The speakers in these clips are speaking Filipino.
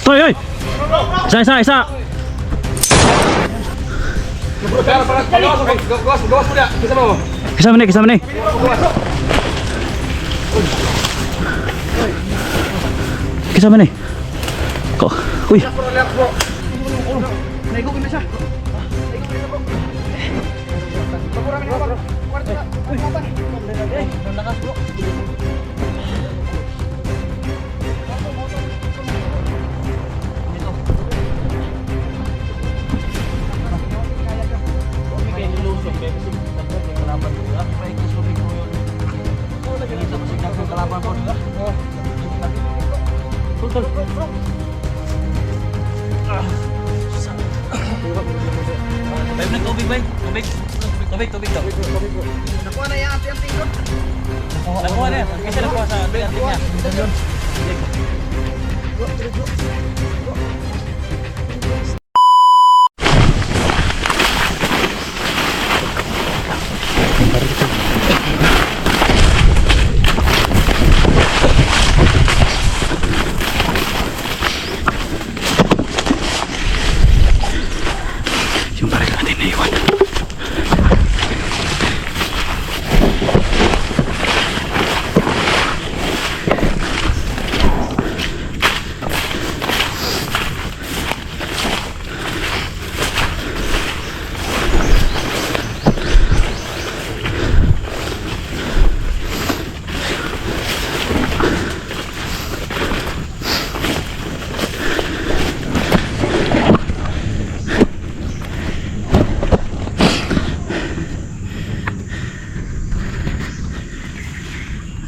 Hoy, hoy! Isa! Kisama ni. Kok, uy. Tubig. Nakuha na yung api-api doon. Nakuha na yan. Kasi nakuha sa api-api niya. Yung baril natin na iwan.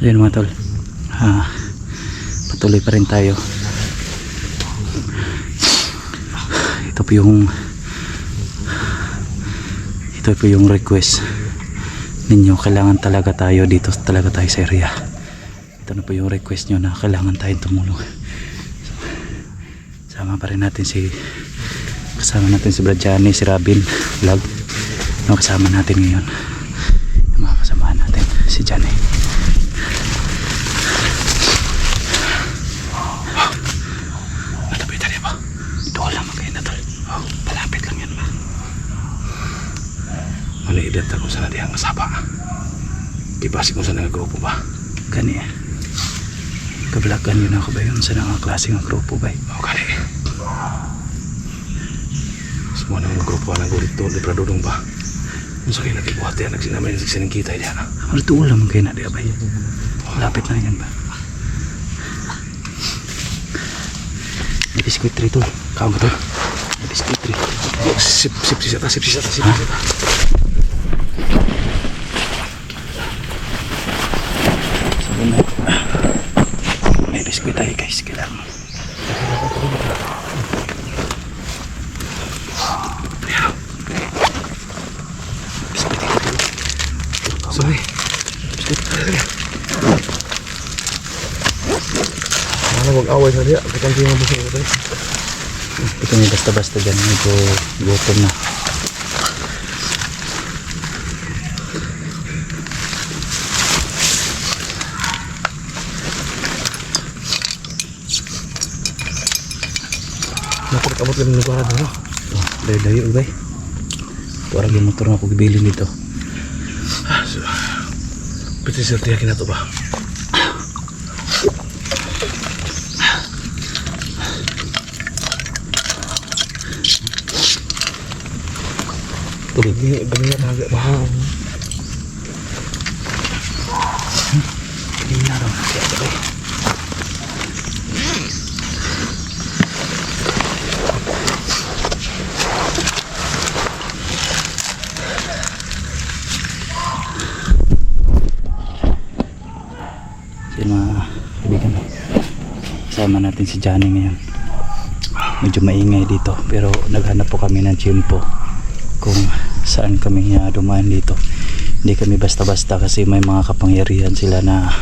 Ayan mga tol, patuloy pa rin tayo. Ito po yung request ninyo. Kailangan talaga tayo dito, talaga tayo sa area. Ito na po yung request nyo na kailangan tayong tumulong. Kasama natin si Brad Johnny, si Robin Vlog. Kasama natin ngayon yung mga kasamahan natin, si Johnny. Maliidat ako sa nadihang kasaba. Kipasik mo sa nagagrupo ba? Gani kablagan yun ako ba yun sa mga klase ng grupo ba? Oo, gani. Semua nang grupo ng gurito di Pradodong ba? Kung sa kayo natibuhat yan, nagsinamay yung sining kita yan. Ano ito ulam kayo na di ba? Lapit na yan ba? May biskuit rito. Kaon ka to? May biskuit rito. Sip sisata. May biskuit tayo guys, kailangan. Biskuit ito. Sorry. Ano mag-away sa diya? Kakanti yung busing ito. Hindi kami basta-basta dyan. Medyo gutom na. Napakamot lang ng kuwarad, ano? Dayo-dayo ba? Parang yung motor na ako gibilin dito. Pwede sila tiyakin na ito ba? Tubig niya, ganyan na agak bahang. Hindi na daw. Kaya ba? Yung mga kaibigan, kasama natin si Johnny ngayon. Medyo maingay dito pero naghanap po kami ng tiyempo kung saan kami dumaan dito. Hindi kami basta-basta kasi may mga kapangyarihan sila na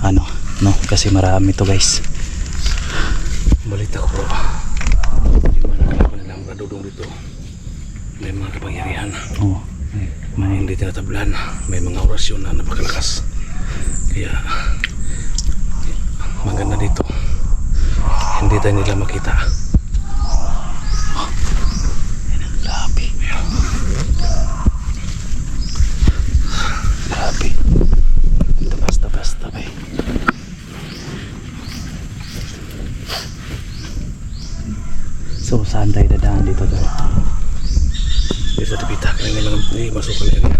ano, no? Kasi marami to guys. Balita ko bro, yung mga nakalaban nila ang Pradodong dito, may mga kapangyarihan. Oo. May Hindi tinatablan, may mga orasyon na napakalakas. Kaya maganda dito, hindi hindi tayo nila makita. Grabe. Grabe. Ito basta-basta ba eh. So saan tayo dadaan dito tol? Dito sa Tipita, kanina lang masuk ka lang.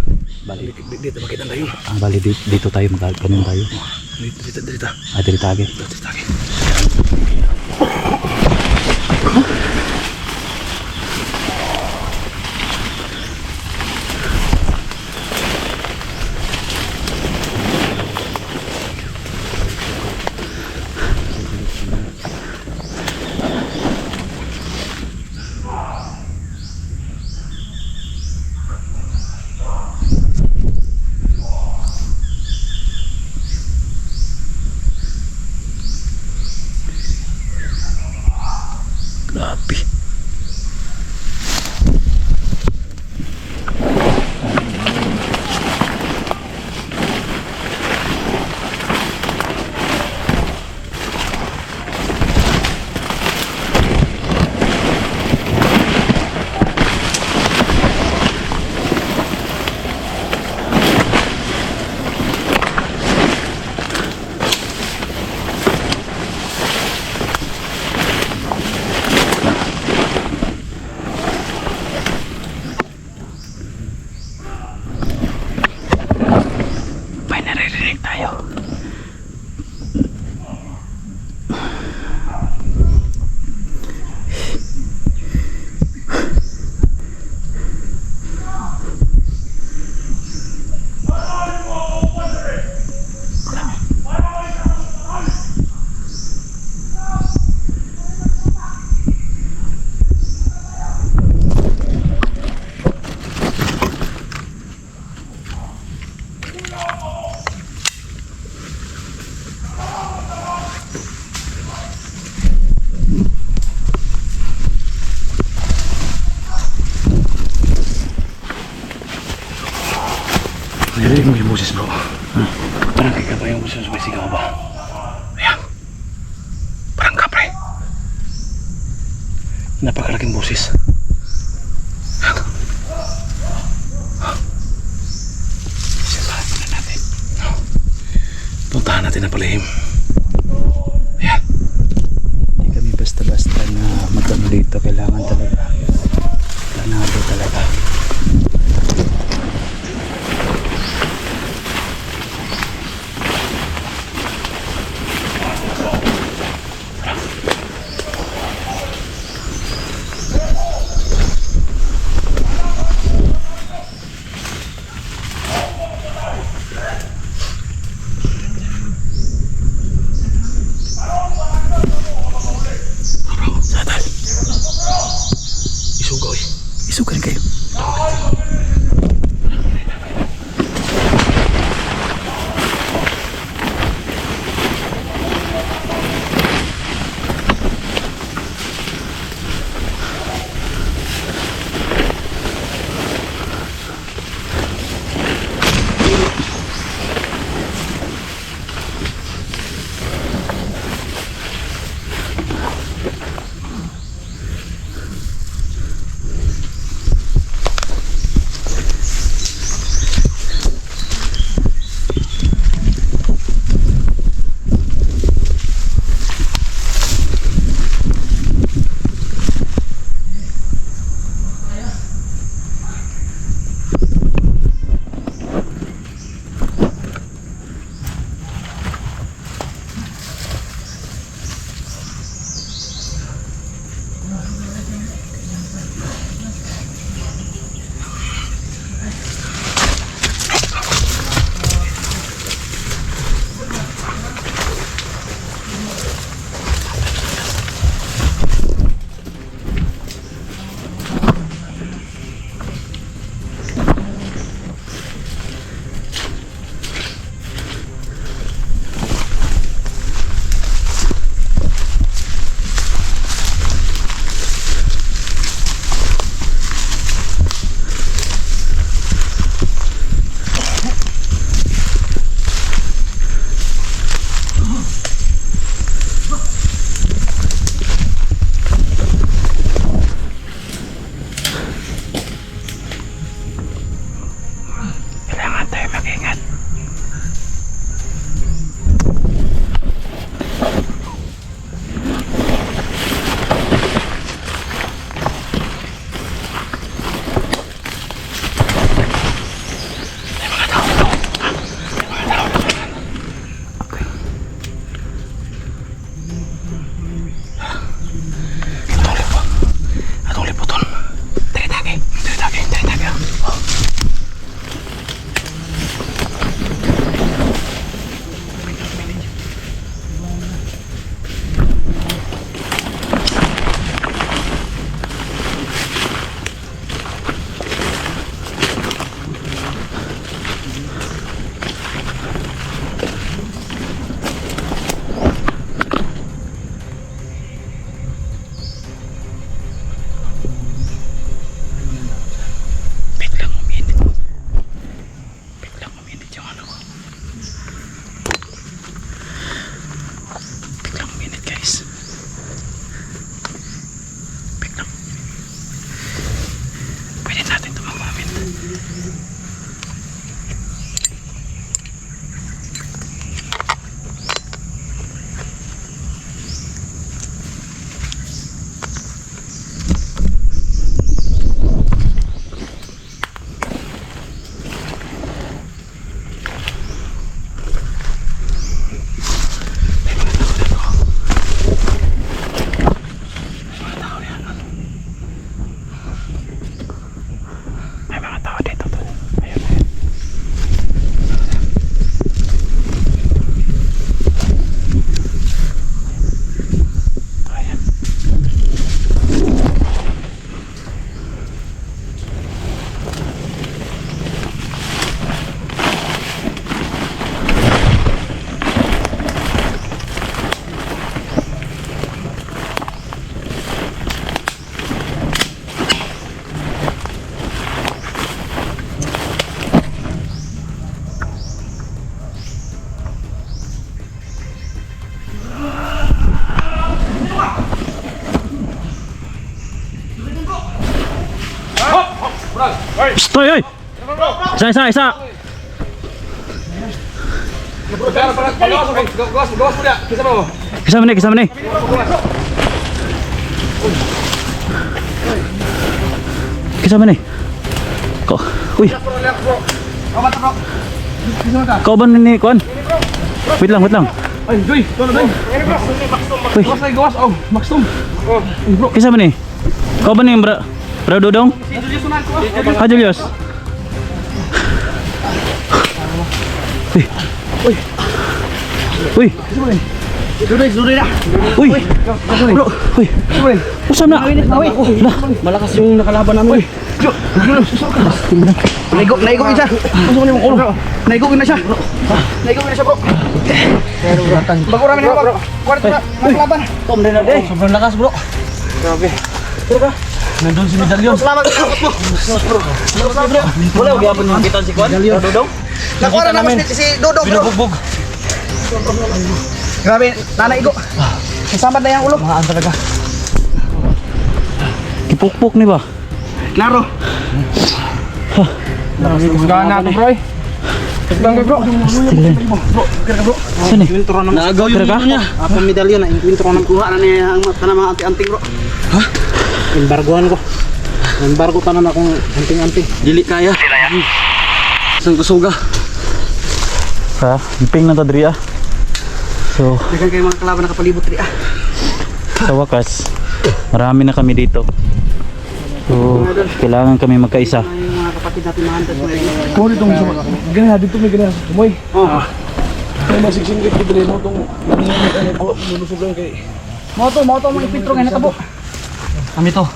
Bali, Dito makita tayo. bali dito tayo magkaganon tayo. Dito. Dito tayo. Dito tayo. Grabe. May naririnig tayo. Narinig mo yung boses bro. Parang kaya ba yung boses sumisigaw ba? Ayan. Parang kapre. Napakalaking boses. Simpahan muna natin. Puntahan natin ang palihim. Ayan. Hindi kami basta-basta na magkano dito. Kailangan talaga. Planado talaga. Sadal. Isugaw eh. Isugan kayo. Hoy! Isa! Kisama ni. Kisama ni. Ko. Uy. Kau ban ni kon. Wait lang. Ay, doy, doy. Uy. Gawas, oh, Maxtum. Kisama ni. Kau ban ni bro Dodong? Julius. Uy. Dudoy na. Uy. Bro. Uy. Usam na. Lah. Malakas yung nakalaban namin. Naigo isa. Gusto ko na yung ulo. Naigo na siya. Bro. Bago ramin na bro. Kuwarto na. Nakalaban. Tom din na day. Sobrang lakas bro. Grabe. Bro ka. Nandun si Medallion. Salamat sa sakot mo. Bro. Wala gyapon mo kita si Kwan. Dodong. Nakuha na naman si Dodong bro. Binubugbog. Grabe. Nanaigo. Kasama na yung ulo. Mahaan talaga. Kipukpok ni ba? Klaro. Kusgahan natin bro eh. Kusgahan ko bro. Saan eh? Naagaw yung Talaga? niya. Ako medalyon na. Inkwentro ko ng kuha na niya ang mata ng mga anting-anting bro. Ha? Embargohan ko. Embargo tanan akong anting-anting. Dili kaya. Isang kusuga. Ha? Iping na to diri ah. So, Dagan kayo mga kalaban nakapalibot rin ah. sa wakas, marami na kami dito. So, kailangan kami magkaisa. Yung mga kapatid natin mahantas na rin. Kung itong ganyan, dito may ganyan. Tumoy. Kaya masiksing kit dito mo itong lulusog lang kay. Moto mga ipintro ngayon natabo. Kami to.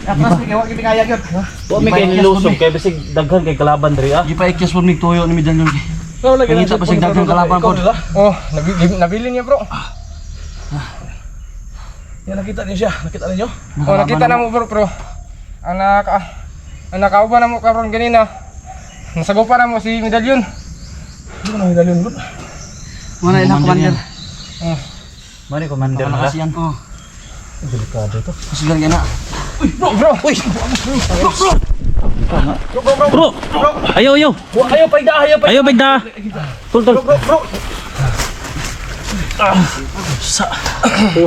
Atras may kawag kaya gyud. Wa mi kay nilusog kay bisig daghan kay kalaban diri ah. Di pa ikyas mo mig tuyo ni Medalyon. Pangita pa sig daghang kalaban po. Oh, nabili niya bro. Yan nakita niya siya. Nakita niyo? Oh, nakita na mo bro. Ang nakauban na mo karon ganina. Nasagupa na mo si Medalyon. Hindi ko na Medallion bro. Mana ilang commander. Mani commander na. Malakas yan. Oh. Delikado to. Kasugan ka na. Bro. Ayo. Ayaw paigda. Ayo bigda. Tul. Kuha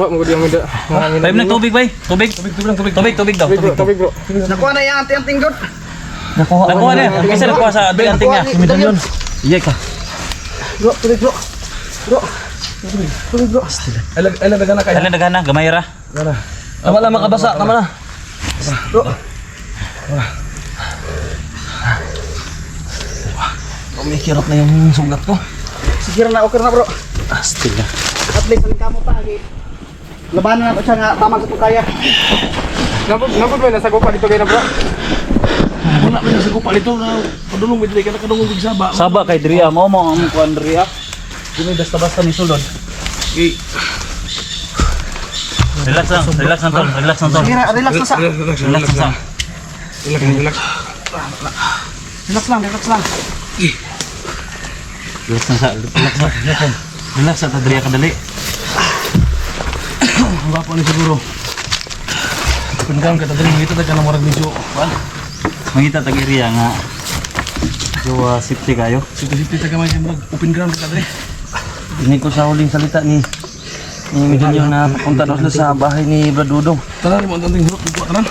mo gud yung mida. Tayo na tubig bay. Tubig daw. Tubig bro. Nakuha na yung anting-anting gyud. Nakuha na. Kasi nakuha sa anting niya. Medalyon. Iya ka. Bro, tubig bro. Alam na kaya. Dali daghan na gamay ra. Tama lang makabasa, tama na. Bro. Kumikirap na yung sugat ko. Sige na okay na bro. Astig na. At least ang kamo pa agi. Labanan na ko siya nga tamang sa kaya. Nabot mo nasagupa dito kay na bro. Wala pa na sa kupal ito na padulong mo dili ka nakadungog big saba. Saba kay diri mo ang kuan diri ah. Dili basta-basta ni sulod. Okay. Relax lang tol. Sige na, relax na sa. Relax lang. Relax. Relax lang. Relax sa diri ka dali. Ang gwapo ni siguro. Kung ka tadali mo ito ka na murag medyo. Mangita tag area nga. So safety kayo. Sipi-sipi ta gamay siya mag open ground ka dali. Ini ko sa huling salita ni Medalyon na papunta daw sila sa bahay ni Brad Dudong. Tanan mo ang tanting hulok dito tanan.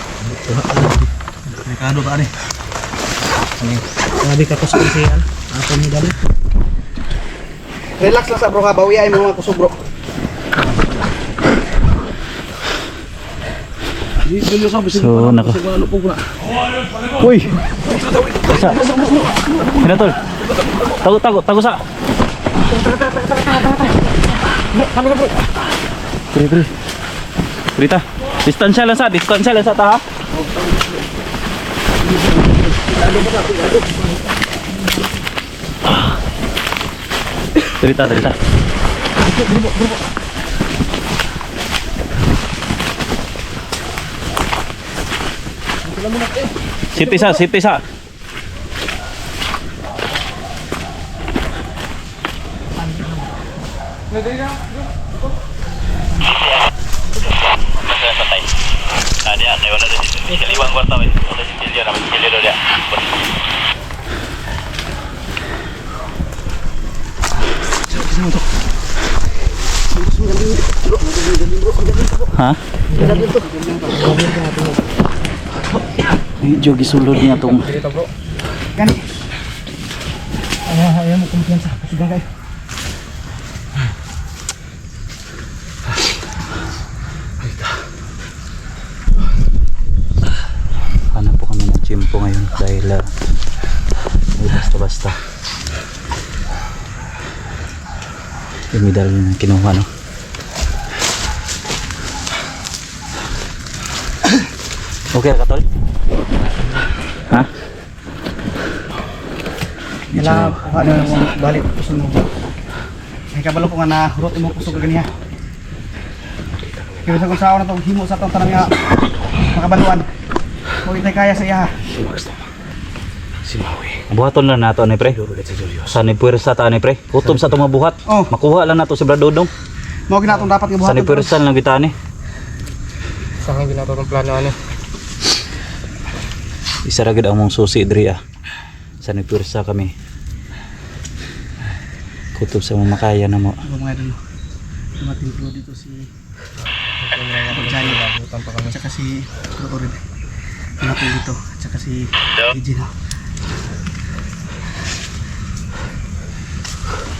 Delikado ta ani. Sabi ka kususihan. Ato Medalyon. Relax lang sa bro ha, bawiay mo mga kusog bro. So nako. Uy. Sa. Hina tol. Tago sa. Pre. Rita. Distansya lang sa ta ha. Rita. Siti sa. dia, saya wala di kaliwang kwarta wala si Silio naman si Silio dia. Ha? Medyo gisulod niya tong Dito bro. Gani. Ayaw mo kumpiyansa. Sige kayo. hanap po kami ng chimpo ngayon dahil basta-basta yung medal na kinuha, no? Okay ka, tol? Ha? Kailangan kuha na mo balik puso mo. Ay kabalo ko nga na hurot mo puso ka ganiya. Kaya sa kung saan na itong himo sa itong tanang nga makabaluan. Kung itay kaya sa iya. Si Maui. Buhaton lang nato ni pre. Sa ni puwersa ta ni pre. Kutom sa itong mabuhat. Oh. Makuha lang nato si Bradodong. Mao ginatong dapat nga Sa ni buhaton. puwersa lang kita ni. Sa akin binato ng plano ano. Isa ra gid ang mong susi diri ah. Sa ni puwersa kami. Kutob sa mga makaya na mo. Ano mga idol. Dumating po dito si Johnny. At saka si Lorin. Dumating dito. At saka si Eugene.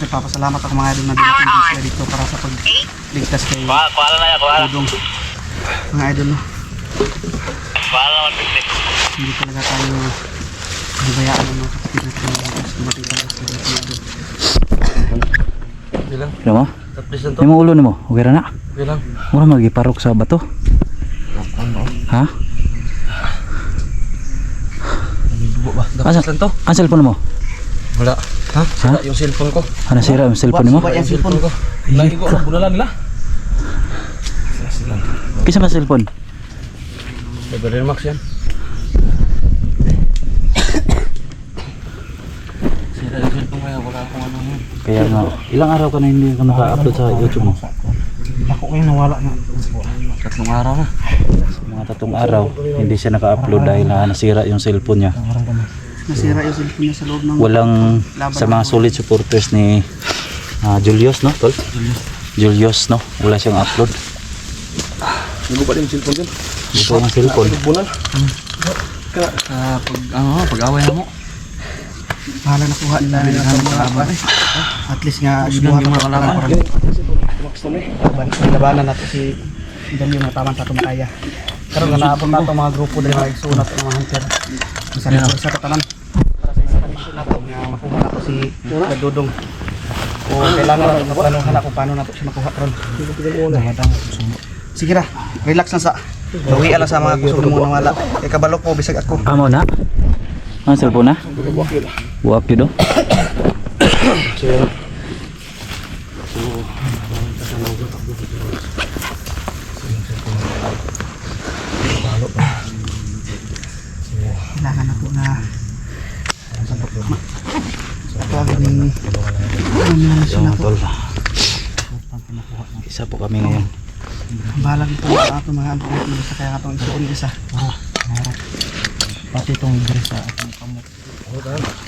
Nagpapasalamat ako mga idol na dumating din sila dito para sa pagligtas kay Dudong. Mga idol, no? Hindi talaga tayo nabayaan ng mga kapatid natin na ligtas. Dumating talaga sila dito mga idol. Bilang. Ano mo? Tapos lang to. Imo ulo nimo. Okay ra na. Bilang. Mura magiparok sa bato. Ha? Dugo ba? Asa Tapos lang to. ang cellphone mo? Wala. Ha? Sira yung cellphone ko. Ano sira ang cellphone nimo? Suba yung cellphone ko. Lagi ko ang bunalan nila. Kisa man cellphone? Beberapa Max yan. Sira yung cellphone kaya wala akong ano yun. Kaya nga, ilang araw ka na hindi ka naka-upload sa YouTube mo? Ako ngayon nawala na. Tatlong araw na. Mga 3 araw, hindi siya naka-upload dahil nasira yung cellphone niya. Nasira yung cellphone niya sa loob ng... Walang sa mga solid supporters ni Julius, no, tol? Julius, no? Wala siyang upload. Dugo pa din yung cellphone dyan. Ito ang cellphone. Bunan. Pag-away na mo. Bahala na kuha nila ng kalaban. At least nga, buhat ang kalaban. Labanan natin si Daniel na tamang sa tumakaya. Karon nga naabot na itong mga grupo dahil mga igsuunat ng mga hunter. Sa tatanan. Para sa isang kalisyon nato nga makuha nato si Dudong. O kailangan nato maplanuhan ako paano nato siya makuha karon. Sige ra, relax lang sa. Bawi ala sa mga kusog mo nawala. Kay kabalo ko bisag ako. Amo na? Ang cellphone na? Buwak yun, do? Kailangan na po na paging siya na po. Tol. Isa po kami ngayon. Balang po sa ato mga ampun basta kaya atong isuon isa. Pati itong dress sa atong kamot.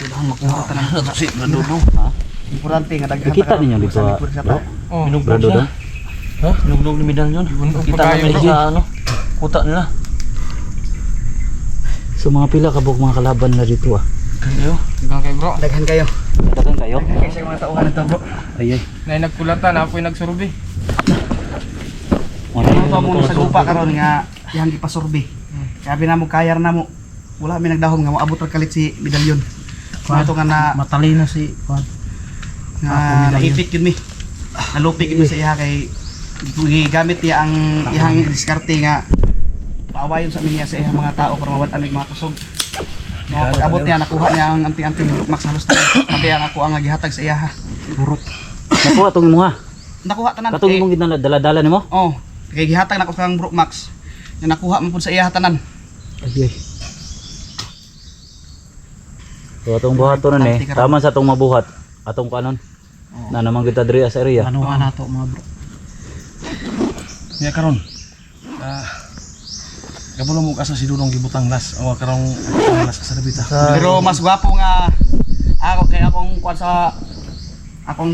Kailangan makuha ta ng si Dudong. Importante nga daghan. Nakita ninyo dito, Oh, Bradodong? ha? Nugnog ni Midal yun. Kita namin sa ano. Kuta nila. So mga pila kabuk mga kalaban na dito ah. Ayo, bilang kay bro. Daghan kayo. Daghan kayo? Daghan kayo sa mga tauhan nito bro. Ay ay. Nay nagkulatan apoy nagsurubi. Ano pa mo sa lupa karon nga yang gipasurbi. Sabi na mo kayar na mo. Wala mi nagdahom nga moabot og kalit si medalyon. Kung ito nga na matalino si Juan. Nga naipit yun mi. Nalupik yun sa iya kay gigamit niya ang iyang diskarte nga paawayon sa minya sa iyang mga tao para mawat amig mga kusog. No, pag abot niya nakuha niya ang anting-anting max halos tayo. Sabi ang ako ang gihatag sa iya ha. Burot. Nakuha tong imo ha. Nakuha tanan. Katong imong dala-dala nimo? Oh, kay gihatag na ko kang Brook Max. Na nakuha man pud sa iya tanan. Ay ay. So atong buhaton ni, tama sa atong mabuhat. Atong kanon. Na naman kita diri sa area. Ano nga nato mga bro? Ya karon. Kapag mo kasa si Dudong gibutang las o karong las sa dapita. Pero mas gwapo nga ako kay akong kuan sa akong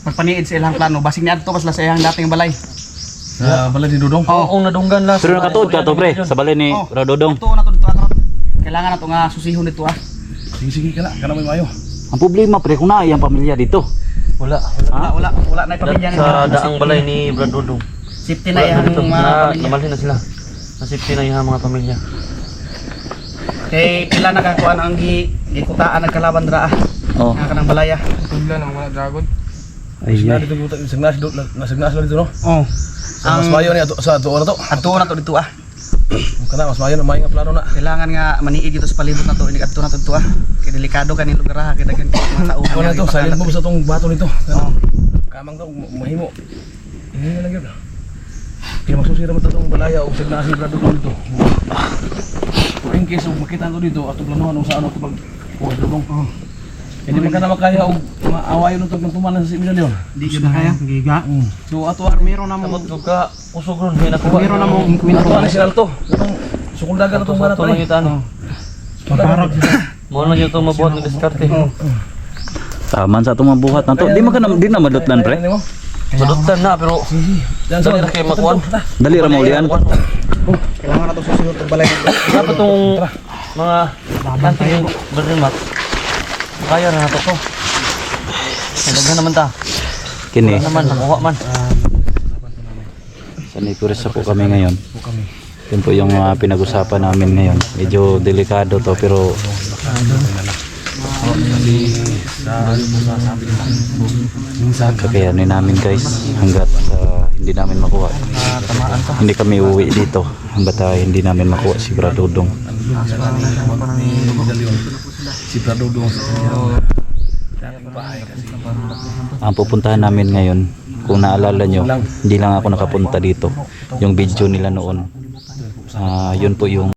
pagpaniid sa ilang plano. Basig niya to pas la sa iyang dating balay. Sa balay ni Dudong. Akong nadunggan las. Pero nakatuod ka to pre, sa balay ni Radodong. Ito na to dito karon. Kailangan na to nga susihon dito ah. Sige kana may mayo. Ang problema pre, kung na iyang pamilya dito. Wala na pamilya Sa daang balay ni Brad Dudong. Safety na yang mga pamilya. Namalhin na sila. Nasipti na yung mga pamilya. Kay pila nakakuan ang gikutaan nagkalaban dra ah. Oh. Nga kanang balaya. Tugla ng mga dragon. Ay, Sila dito buta sagnas do nasagnas lang dito no. Oh. Sa mas mayo ni ato sa ato na to. Adto na to dito ah. Kana mas mayo na may nga plano na. Kailangan nga maniid dito sa palibot na to. Ini adto na to dito ah. Kay delikado kaning lugar ha kay daghan mga tao. Ano to? Silent mo sa tong bato nito. Kamang to mahimo. Ini lang gyud. Kaya magsusira mo itong balaya o sagna si Brad Dudong dito. Kung in case makita ko dito, ato planuhan kung saan ako pag Brad Dudong. Hindi man ka na makaya o maawayo nito ng tumanan sa medalyon. Di jud na kaya giga. So ato meron na mo Samot ka usog ron may nakuha. meron na mo Ato na si Alto. Itong sukuldagan na itong mana Ito pa lang itaan. Mo na yung ito mabuhat ng diskarte. taman sa itong mabuhat na to. Di na madutlan pre. Madutan na pero Yan dali na kayo makuhan. Dali ra maulian. kailangan na to susihon tong balay. Dapat itong mga kanting Brad Mat. Kaya na nato to. Nagaghan naman ta. Kini. Naman, nakuha man. Sa Nipuresa po kami ngayon. Yun po yung pinag-usapan namin ngayon. Medyo delikado to pero kakayanin namin guys hanggat hindi namin makuha. Hindi kami uwi dito hanggat hindi namin makuha si Brad Dudong. si Brad Dudong sa Ang pupuntahan namin ngayon, kung naalala nyo, hindi lang ako nakapunta dito. Yung video nila noon, yun po yung